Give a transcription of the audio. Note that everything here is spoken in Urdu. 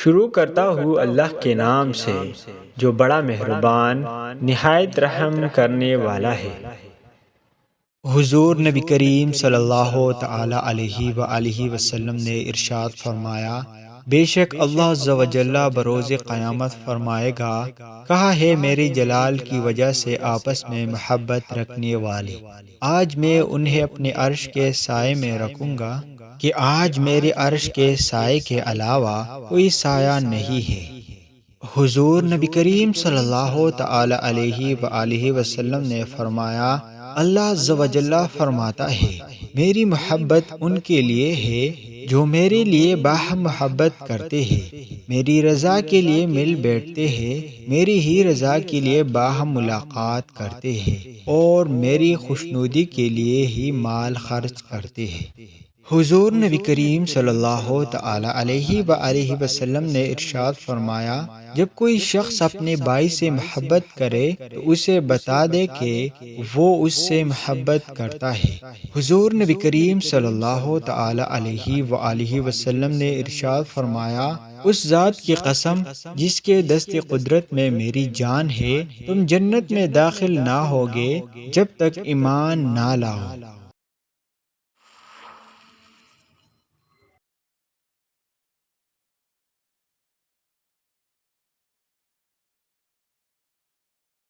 شروع کرتا ہوں اللہ کے نام سے جو بڑا مہربان نہایت رحم کرنے والا ہے۔ حضور نبی کریم صلی اللہ تعالی علیہ وآلہ وسلم نے ارشاد فرمایا، بے شک اللہ عز و جل بروز قیامت فرمائے گا، کہا ہے میرے جلال کی وجہ سے آپس میں محبت رکھنے والے، آج میں انہیں اپنے عرش کے سائے میں رکھوں گا کہ آج میرے عرش کے سائے کے علاوہ کوئی سایہ نہیں ہے۔ حضور نبی کریم صلی اللہ تعالی علیہ وآلہ وسلم نے فرمایا، اللہ عز و جل فرماتا ہے، میری محبت ان کے لیے ہے جو میرے لیے باہم محبت کرتے ہیں، میری رضا کے لیے مل بیٹھتے ہیں، میری ہی رضا کے لیے باہم ملاقات کرتے ہیں اور میری خوشنودی کے لیے ہی مال خرچ کرتے ہیں۔ حضور نبی کریم صلی اللہ تعالی علیہ وآلہ وسلم نے ارشاد فرمایا، جب کوئی شخص اپنے بھائی سے محبت کرے تو اسے بتا دے کہ وہ اس سے محبت کرتا ہے۔ حضور نبی کریم صلی اللہ تعالی علیہ وآلہ وسلم نے ارشاد فرمایا، اس ذات کی قسم جس کے دست قدرت میں میری جان ہے، تم جنت میں داخل نہ ہوگے جب تک ایمان نہ لاؤ۔